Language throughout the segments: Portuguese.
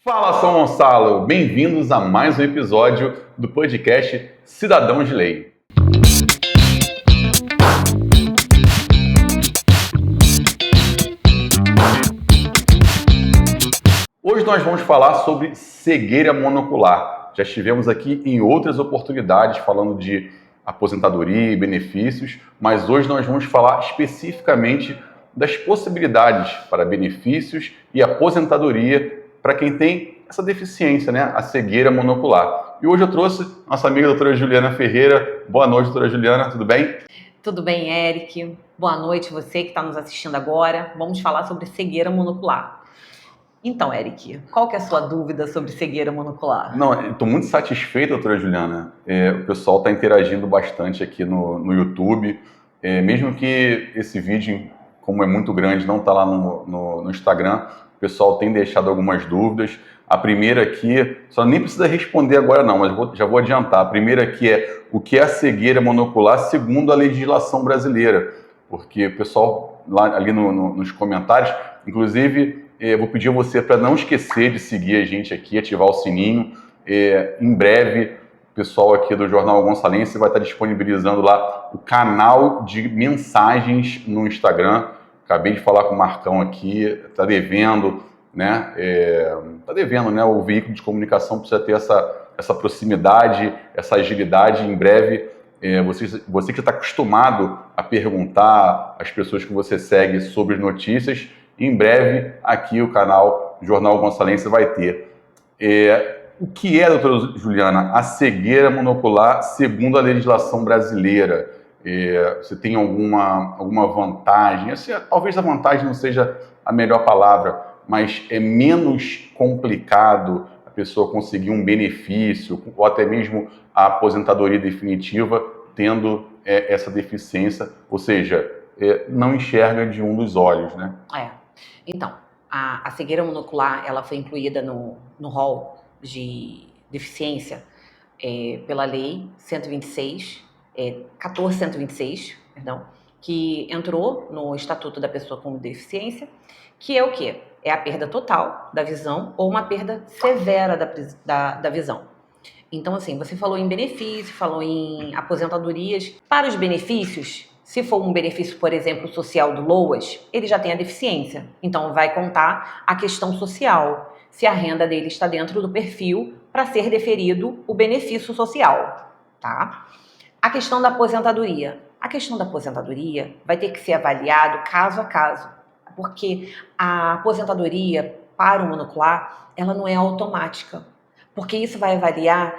Fala, São Gonçalo! Bem-vindos a mais um episódio do podcast Cidadão de Lei. Hoje nós vamos falar sobre cegueira monocular. Já estivemos aqui em outras oportunidades falando de aposentadoria e benefícios, mas hoje nós vamos falar especificamente das possibilidades para benefícios e aposentadoria para quem tem essa deficiência, né? A cegueira monocular. E hoje eu trouxe nossa amiga doutora Juliana Ferreira. Boa noite, doutora Juliana, tudo bem? Tudo bem, Eric? Boa noite, você que está nos assistindo agora. Vamos falar sobre cegueira monocular. Então, Eric, qual que é a sua dúvida sobre cegueira monocular? Não, estou muito satisfeito, doutora Juliana. O pessoal está interagindo bastante aqui no YouTube. Mesmo que esse vídeo, como é muito grande, não está lá no Instagram, o pessoal tem deixado algumas dúvidas. A primeira aqui, só nem precisa responder agora não, mas já vou adiantar. A primeira aqui é o que é a cegueira monocular segundo a legislação brasileira. Porque o pessoal lá ali nos comentários, inclusive, eu vou pedir a você para não esquecer de seguir a gente aqui, ativar o sininho. Em breve, o pessoal aqui do Jornal Gonçalense vai estar disponibilizando lá o canal de mensagens no Instagram. Acabei de falar com o Marcão aqui, está devendo, né? Está devendo, né? O veículo de comunicação precisa ter essa proximidade, essa agilidade. Em breve, você que está acostumado a perguntar às pessoas que você segue sobre notícias, em breve, aqui o canal Jornal Gonçalense vai ter. O que é, doutora Juliana, a cegueira monocular segundo a legislação brasileira? Você tem alguma vantagem? Assim, talvez a vantagem não seja a melhor palavra, mas é menos complicado a pessoa conseguir um benefício ou até mesmo a aposentadoria definitiva tendo essa deficiência, ou seja, não enxerga de um dos olhos, né? Então, a cegueira monocular, ela foi incluída no rol de deficiência pela Lei 14.126, que entrou no Estatuto da Pessoa com Deficiência, que é o quê? É a perda total da visão ou uma perda severa da visão. Então, assim, você falou em benefício, falou em aposentadorias. Para os benefícios, se for um benefício, por exemplo, social do LOAS, ele já tem a deficiência. Então, vai contar a questão social, se a renda dele está dentro do perfil para ser deferido o benefício social, tá? A questão da aposentadoria. A questão da aposentadoria vai ter que ser avaliado caso a caso, porque a aposentadoria para o monocular, ela não é automática, porque isso vai avaliar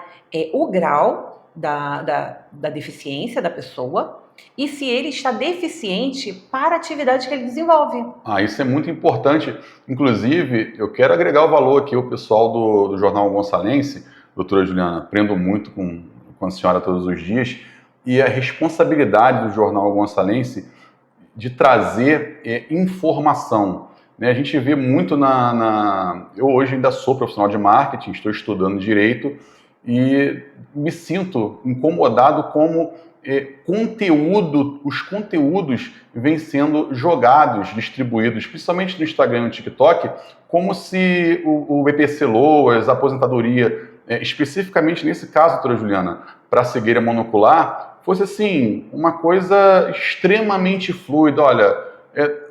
o grau da deficiência da pessoa e se ele está deficiente para a atividade que ele desenvolve. Isso é muito importante. Inclusive, eu quero agregar o valor aqui ao pessoal do Jornal Gonçalense. Doutora Juliana, aprendo muito com a senhora todos os dias. E a responsabilidade do Jornal Gonçalense de trazer informação. A gente vê muito Eu hoje ainda sou profissional de marketing, estou estudando direito e me sinto incomodado como os conteúdos vêm sendo jogados, distribuídos, principalmente no Instagram e no TikTok, como se o BPC Loas, a aposentadoria, especificamente nesse caso, doutora Juliana, para a cegueira monocular, fosse assim, uma coisa extremamente fluida. Olha,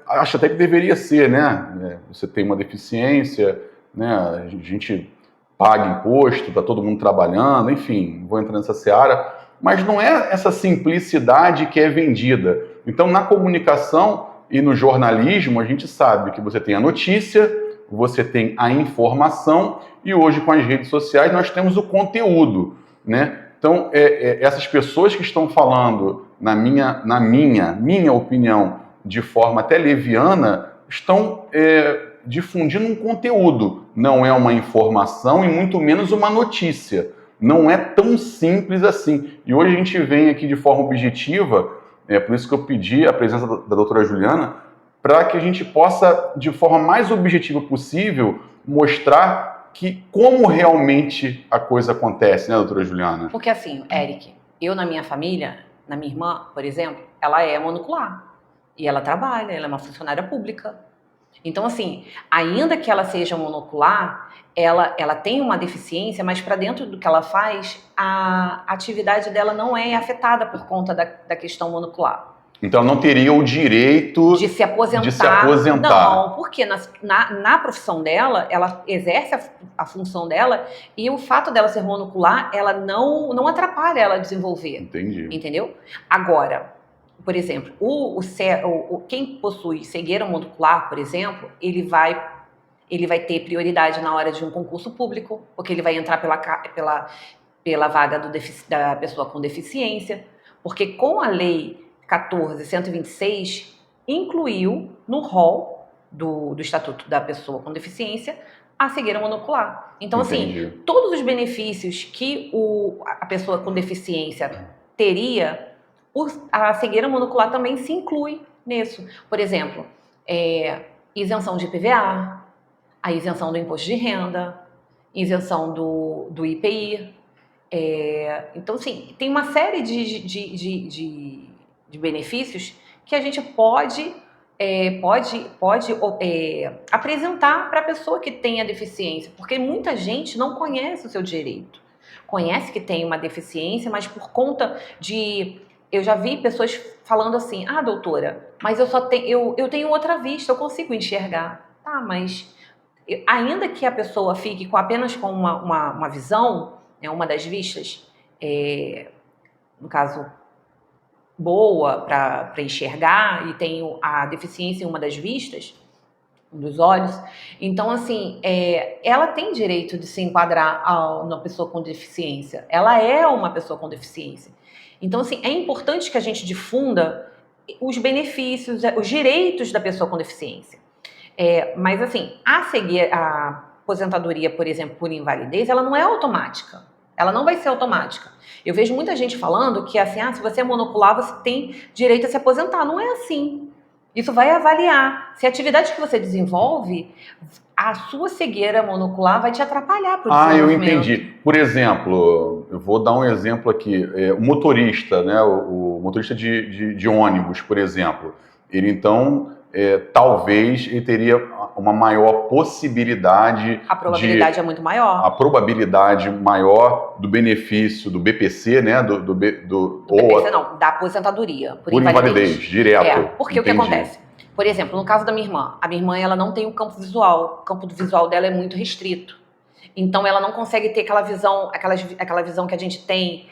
acho até que deveria ser, né? Você tem uma deficiência, né? A gente paga imposto, está todo mundo trabalhando, enfim, vou entrar nessa seara, mas não é essa simplicidade que é vendida. Então, na comunicação e no jornalismo, a gente sabe que você tem a notícia, você tem a informação e hoje com as redes sociais nós temos o conteúdo, né? Então, essas pessoas que estão falando, na minha opinião, de forma até leviana, estão difundindo um conteúdo. Não é uma informação e muito menos uma notícia. Não é tão simples assim. E hoje a gente vem aqui de forma objetiva, por isso que eu pedi a presença da doutora Juliana, para que a gente possa, de forma mais objetiva possível, mostrar como realmente a coisa acontece, né, doutora Juliana? Porque assim, Eric, eu na minha família, na minha irmã, por exemplo, ela é monocular. E ela trabalha, ela é uma funcionária pública. Então, assim, ainda que ela seja monocular, ela tem uma deficiência, mas para dentro do que ela faz, a atividade dela não é afetada por conta da questão monocular. Então não teria o direito de se aposentar. De se aposentar. Não, porque na profissão dela, ela exerce a função dela e o fato dela ser monocular, ela não atrapalha ela a desenvolver. Entendi. Entendeu? Agora, por exemplo, quem possui cegueira monocular, por exemplo, ele vai ter prioridade na hora de um concurso público, porque ele vai entrar pela vaga da pessoa com deficiência, porque com a lei 14.126 incluiu no rol do Estatuto da Pessoa com Deficiência a cegueira monocular. Então, Entendi. assim, todos os benefícios que a pessoa com deficiência teria, a cegueira monocular também se inclui nisso. Por exemplo, isenção de IPVA, a isenção do imposto de renda, isenção do IPI. Então, assim, tem uma série de benefícios que a gente pode apresentar para a pessoa que tem a deficiência, porque muita gente não conhece o seu direito. Conhece que tem uma deficiência, mas por conta de... Eu já vi pessoas falando assim, doutora, mas eu tenho outra vista, eu consigo enxergar. Tá, mas ainda que a pessoa fique apenas com uma visão, uma das vistas, no caso... boa para enxergar e tem a deficiência em uma das vistas, um dos olhos. Então, assim, ela tem direito de se enquadrar na pessoa com deficiência. Ela é uma pessoa com deficiência. Então, assim, é importante que a gente difunda os benefícios, os direitos da pessoa com deficiência. Mas, assim, a aposentadoria, por exemplo, por invalidez, ela não é automática. Ela não vai ser automática. Eu vejo muita gente falando que assim, se você é monocular, você tem direito a se aposentar. Não é assim. Isso vai avaliar. Se a atividade que você desenvolve, a sua cegueira monocular vai te atrapalhar para o desenvolvimento. Eu entendi. Por exemplo, eu vou dar um exemplo aqui. O motorista, né? O motorista de ônibus, por exemplo. Ele, então, talvez ele teria uma maior possibilidade... A probabilidade é muito maior. A probabilidade maior do benefício do BPC, né? Do BPC não, da aposentadoria. Por invalidez, direto. Porque Entendi. O que acontece? Por exemplo, no caso da minha irmã, a minha irmã ela não tem o campo visual. O campo visual dela é muito restrito. Então ela não consegue ter aquela visão que a gente tem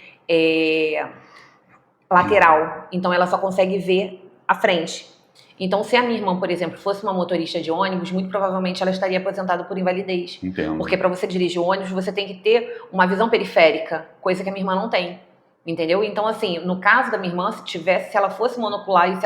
lateral. Então ela só consegue ver a frente. Então, se a minha irmã, por exemplo, fosse uma motorista de ônibus, muito provavelmente ela estaria aposentada por invalidez. Entendo. Porque para você dirigir o ônibus, você tem que ter uma visão periférica, coisa que a minha irmã não tem. Entendeu? Então, assim, no caso da minha irmã, se ela fosse monocular e se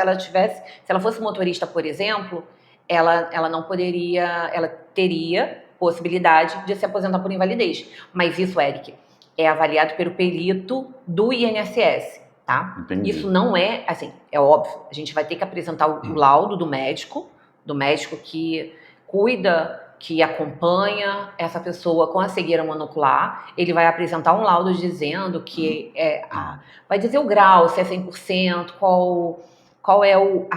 ela fosse motorista, por exemplo, ela não poderia, ela teria possibilidade de se aposentar por invalidez. Mas isso, Eric, é avaliado pelo perito do INSS. Tá? Entendi. Isso não é, assim, é óbvio, a gente vai ter que apresentar o laudo do médico que cuida, que acompanha essa pessoa com a cegueira monocular. Ele vai apresentar um laudo dizendo que vai dizer o grau, se é 100%, qual é o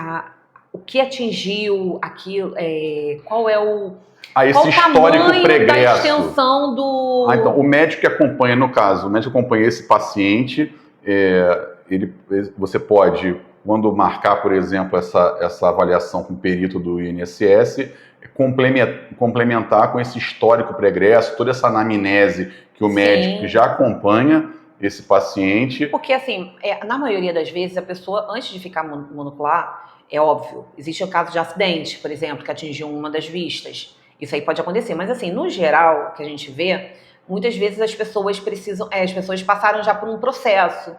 que atingiu aquilo, qual é o... esse histórico pregresso. Da extensão do... Então, o médico que acompanha, no caso, o médico acompanha esse paciente... você pode, quando marcar, por exemplo, essa avaliação com o perito do INSS, complementar com esse histórico pregresso, toda essa anamnese que o médico já acompanha esse paciente. Porque, assim, na maioria das vezes, a pessoa, antes de ficar monocular, é óbvio, existe o caso de acidente, por exemplo, que atingiu uma das vistas. Isso aí pode acontecer, mas, assim, no geral, que a gente vê... Muitas vezes as pessoas passaram já por um processo,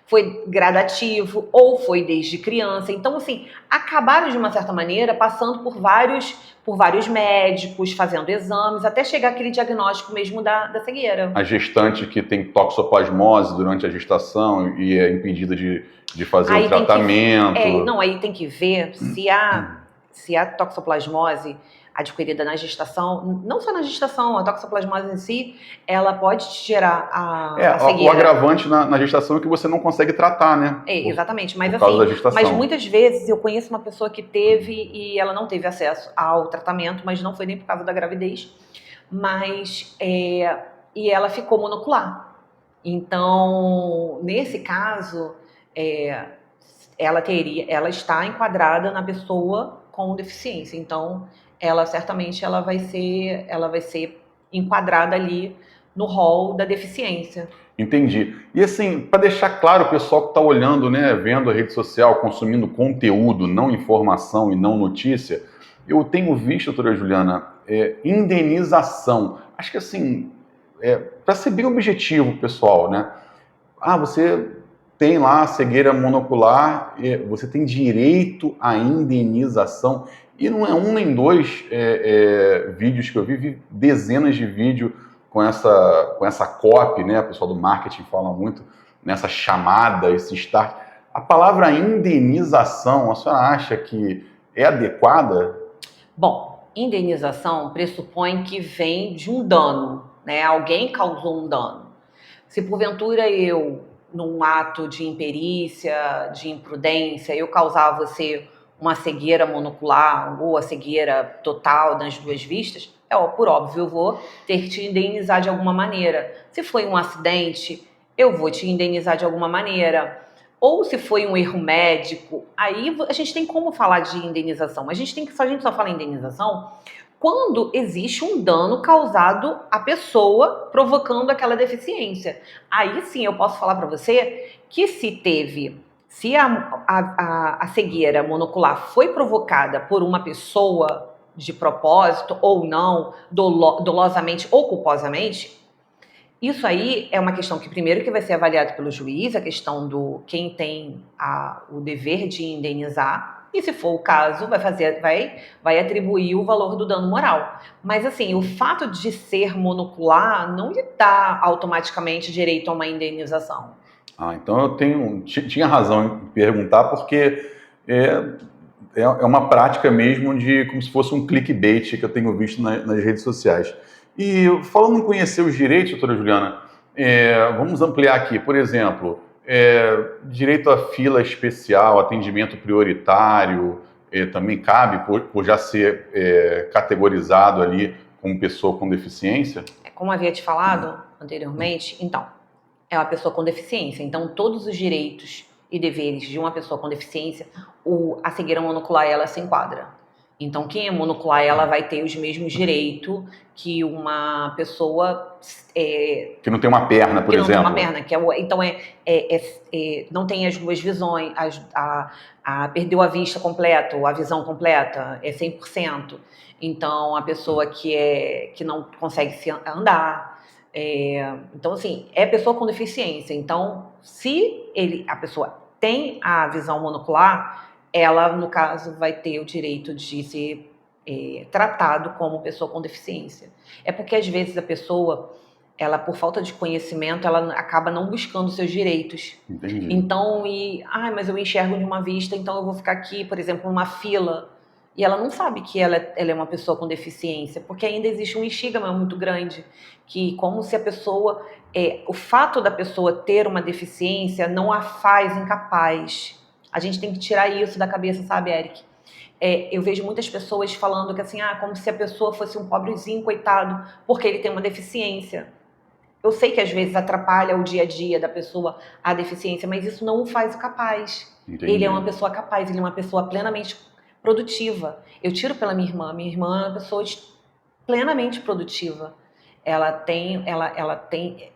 foi gradativo ou foi desde criança. Então, assim, acabaram de uma certa maneira passando por vários médicos, fazendo exames, até chegar aquele diagnóstico mesmo da cegueira. A gestante que tem toxoplasmose durante a gestação e é impedida de fazer o tratamento. Aí tem que ver se a toxoplasmose... adquirida na gestação, não só na gestação, a toxoplasmose em si, ela pode te gerar a O cegueira. agravante na gestação é que você não consegue tratar, né? Exatamente, mas por causa da assim, gestação. mas muitas vezes eu conheço uma pessoa que teve e ela não teve acesso ao tratamento, mas não foi nem por causa da gravidez, mas e ela ficou monocular. Então, nesse caso, ela está enquadrada na pessoa com deficiência. Então, ela certamente ela vai ser enquadrada ali no rol da deficiência. Entendi. E assim, para deixar claro o pessoal que está olhando, né, vendo a rede social, consumindo conteúdo, não informação e não notícia, eu tenho visto, doutora Juliana, indenização. Acho que assim, para ser bem objetivo, pessoal, né? Você tem lá a cegueira monocular, você tem direito à indenização. E não é um nem dois vídeos que eu vi dezenas de vídeos com essa copy, né? O pessoal do marketing fala muito nessa chamada, esse start. A palavra indenização, a senhora acha que é adequada? Bom, indenização pressupõe que vem de um dano, né? Alguém causou um dano. Se porventura eu, num ato de imperícia, de imprudência, eu causar a você uma cegueira monocular ou a cegueira total nas duas vistas, por óbvio, eu vou ter que te indenizar de alguma maneira. Se foi um acidente, eu vou te indenizar de alguma maneira. Ou se foi um erro médico, aí a gente tem como falar de indenização. A gente só fala em indenização quando existe um dano causado à pessoa provocando aquela deficiência. Aí sim eu posso falar para você que se a cegueira monocular foi provocada por uma pessoa de propósito ou não, dolosamente ou culposamente, isso aí é uma questão que primeiro que vai ser avaliado pelo juiz, a questão do quem tem o dever de indenizar, e se for o caso, vai atribuir o valor do dano moral. Mas assim, o fato de ser monocular não lhe dá automaticamente direito a uma indenização. Então eu tinha razão em perguntar, porque é uma prática mesmo de como se fosse um clickbait que eu tenho visto nas redes sociais. E falando em conhecer os direitos, doutora Juliana, vamos ampliar aqui. Por exemplo, direito à fila especial, atendimento prioritário, também cabe por já ser categorizado ali como pessoa com deficiência? Como havia te falado anteriormente, então, é uma pessoa com deficiência. Então, todos os direitos e deveres de uma pessoa com deficiência, a cegueira monocular, ela se enquadra. Então, quem é monocular, ela vai ter os mesmos direitos que uma pessoa... que não tem uma perna, por exemplo. Que não tem uma perna. Então, não tem as duas visões, perdeu a vista completa, ou a visão completa, é 100%. Então, a pessoa que não consegue andar... então, assim, é pessoa com deficiência. Então, se a pessoa tem a visão monocular, ela, no caso, vai ter o direito de ser tratado como pessoa com deficiência. É porque, às vezes, a pessoa, ela, por falta de conhecimento, ela acaba não buscando seus direitos. Entendi. Então, mas eu enxergo de uma vista, então eu vou ficar aqui, por exemplo, numa fila. E ela não sabe que ela é uma pessoa com deficiência, porque ainda existe um estigma muito grande, que como se a pessoa... o fato da pessoa ter uma deficiência não a faz incapaz. A gente tem que tirar isso da cabeça, sabe, Eric? Eu vejo muitas pessoas falando que assim, como se a pessoa fosse um pobrezinho, coitado, porque ele tem uma deficiência. Eu sei que às vezes atrapalha o dia a dia da pessoa a deficiência, mas isso não o faz capaz. Entendi. Ele é uma pessoa capaz, ele é uma pessoa plenamente produtiva. Eu tiro pela minha irmã é uma pessoa plenamente produtiva. Ela tem,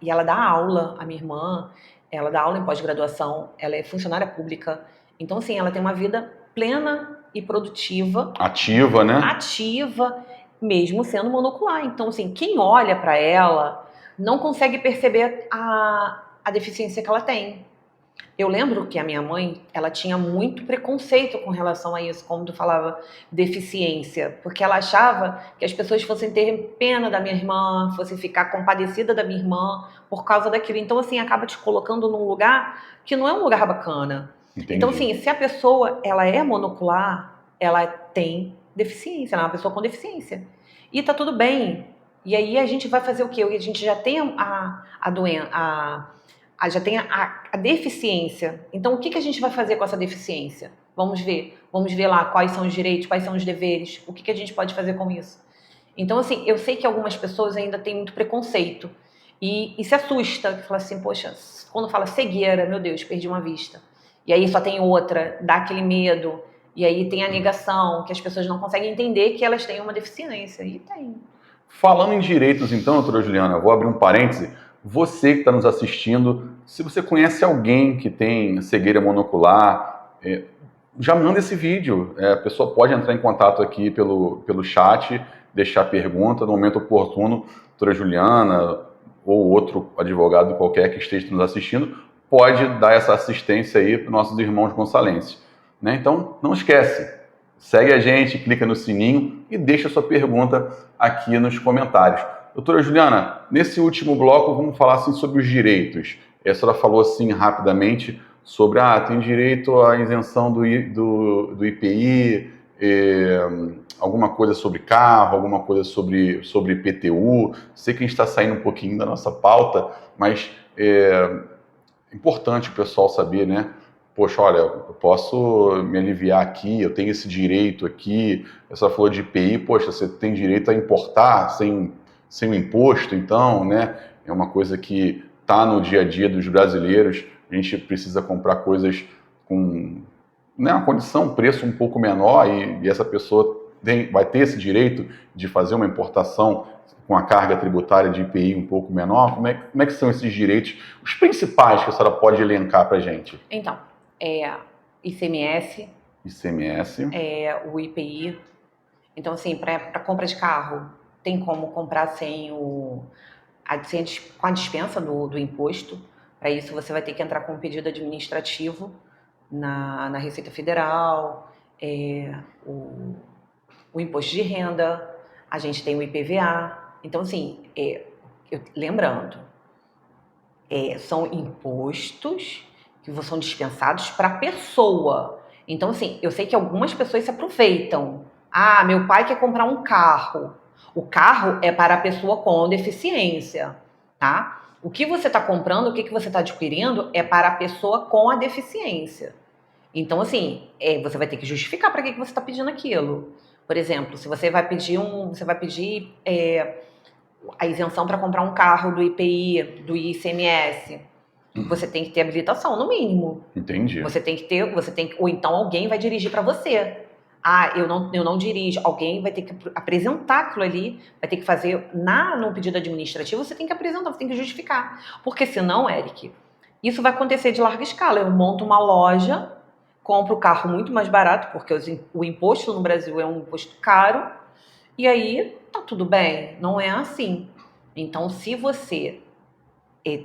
e ela dá aula, a minha irmã, ela dá aula em pós-graduação, ela é funcionária pública. Então, assim, ela tem uma vida plena e produtiva. Ativa, né? Ativa, mesmo sendo monocular. Então, assim, quem olha para ela não consegue perceber a deficiência que ela tem. Eu lembro que a minha mãe, ela tinha muito preconceito com relação a isso, como tu falava, deficiência, porque ela achava que as pessoas fossem ter pena da minha irmã, fossem ficar compadecida da minha irmã por causa daquilo. Então, assim, acaba te colocando num lugar que não é um lugar bacana. Entendi. Então, assim, se a pessoa, ela é monocular, ela tem deficiência, ela é uma pessoa com deficiência. E tá tudo bem. E aí a gente vai fazer o quê? A gente já tem a doença, já tem a deficiência. Então, o que a gente vai fazer com essa deficiência? Vamos ver lá quais são os direitos, quais são os deveres, o que a gente pode fazer com isso. Então, assim, eu sei que algumas pessoas ainda têm muito preconceito e se assusta, que fala assim, poxa, quando fala cegueira, meu Deus, perdi uma vista. E aí só tem outra, dá aquele medo, e aí tem a negação, que as pessoas não conseguem entender que elas têm uma deficiência, e tem. Falando em direitos, então, doutora Juliana, eu vou abrir um parêntese. Você que está nos assistindo, se você conhece alguém que tem cegueira monocular, já manda esse vídeo. A pessoa pode entrar em contato aqui pelo chat, deixar pergunta no momento oportuno. Doutora Juliana ou outro advogado qualquer que esteja nos assistindo pode dar essa assistência aí para os nossos irmãos gonçalenses. Né? Então, não esquece. Segue a gente, clica no sininho e deixa sua pergunta aqui nos comentários. Doutora Juliana, nesse último bloco vamos falar assim, sobre os direitos. A senhora falou assim rapidamente sobre tem direito à isenção do IPI, alguma coisa sobre carro, alguma coisa sobre IPTU. Sei que a gente está saindo um pouquinho da nossa pauta, mas é importante o pessoal saber, né? Poxa, olha, eu posso me aliviar aqui, eu tenho esse direito aqui. A senhora falou de IPI, poxa, você tem direito a importar sem o imposto, então, né? É uma coisa que está no dia a dia dos brasileiros. A gente precisa comprar coisas com, né, uma condição, um preço um pouco menor e essa pessoa vai ter esse direito de fazer uma importação com a carga tributária de IPI um pouco menor. Como é que são esses direitos, os principais que a senhora pode elencar para a gente? Então, ICMS, o IPI. Então, assim, para compra de carro, tem como comprar com a dispensa do imposto. Para isso, você vai ter que entrar com um pedido administrativo na Receita Federal, o imposto de renda, a gente tem o IPVA. Então, assim, lembrando, são impostos que são dispensados para a pessoa. Então, assim, eu sei que algumas pessoas se aproveitam. Meu pai quer comprar um carro. O carro é para a pessoa com deficiência, tá? O que você está comprando, o que você está adquirindo é para a pessoa com a deficiência. Então, assim, você vai ter que justificar para que você está pedindo aquilo. Por exemplo, se você vai pedir a isenção para comprar um carro do IPI, do ICMS, você tem que ter habilitação, no mínimo. Entendi. Ou então alguém vai dirigir para você. Eu não dirijo. Alguém vai ter que apresentar aquilo ali, vai ter que fazer no pedido administrativo, você tem que apresentar, você tem que justificar. Porque senão, Eric, isso vai acontecer de larga escala. Eu monto uma loja, compro o carro muito mais barato, porque o imposto no Brasil é um imposto caro, e aí tá tudo bem. Não é assim. Então, se você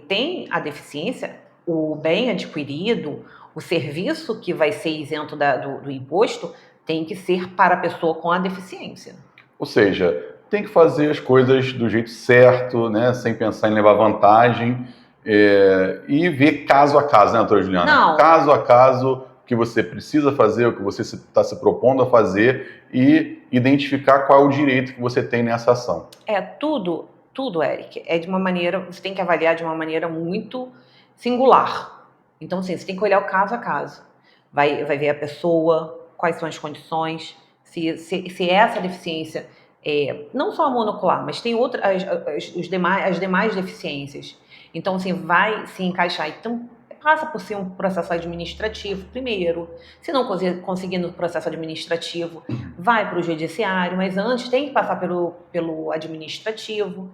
tem a deficiência, o bem adquirido, o serviço que vai ser isento do imposto, tem que ser para a pessoa com a deficiência. Ou seja, tem que fazer as coisas do jeito certo, né? Sem pensar em levar vantagem e ver caso a caso, né, doutora Juliana? Não. Caso a caso, o que você precisa fazer, o que você está se propondo a fazer e identificar qual é o direito que você tem nessa ação. Tudo, Eric, você tem que avaliar de uma maneira muito singular. Então, assim, você tem que olhar o caso a caso. Vai ver a pessoa, quais são as condições, se essa deficiência não só a monocular, mas tem as demais deficiências. Então, assim, vai se encaixar. Então, passa por ser um processo administrativo primeiro. Se não conseguir no processo administrativo, vai para o judiciário, mas antes tem que passar pelo administrativo.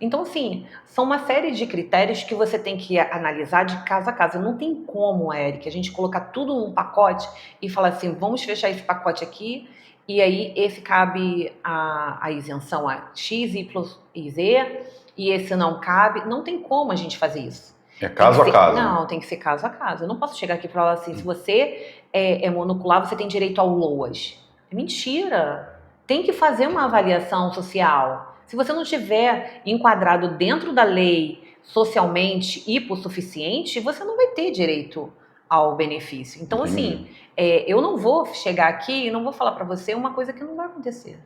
Então, assim, são uma série de critérios que você tem que analisar de caso a caso. Não tem como, Eric, a gente colocar tudo num pacote e falar assim, vamos fechar esse pacote aqui, e aí esse cabe a isenção a X, Y e Z, e esse não cabe. Não tem como a gente fazer isso. É caso a caso. Não, tem que ser caso a caso. Eu não posso chegar aqui e falar assim, se você é monocular, você tem direito ao LOAS. É mentira. Tem que fazer uma avaliação social. Se você não estiver enquadrado dentro da lei socialmente hipossuficiente, você não vai ter direito ao benefício. Então, assim, eu não vou chegar aqui e não vou falar para você uma coisa que não vai acontecer.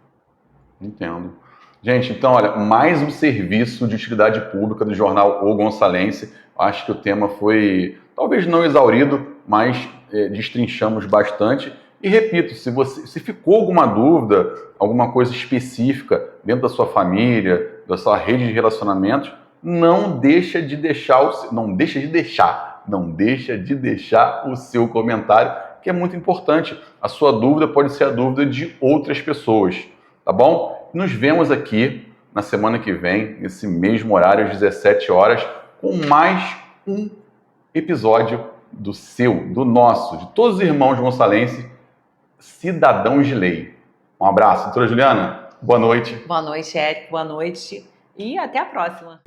Entendo. Gente, então, olha, mais um serviço de utilidade pública do jornal O Gonçalense. Acho que o tema foi, talvez não exaurido, mas destrinchamos bastante. E repito, se ficou alguma dúvida, alguma coisa específica dentro da sua família, da sua rede de relacionamentos, não deixa de deixar o seu comentário, que é muito importante. A sua dúvida pode ser a dúvida de outras pessoas, tá bom? Nos vemos aqui na semana que vem, nesse mesmo horário, às 17 horas, com mais um episódio do nosso, de todos os irmãos gonçalenses, cidadãos de lei. Um abraço, doutora Juliana. Boa noite. Boa noite, Érico. Boa noite. E até a próxima.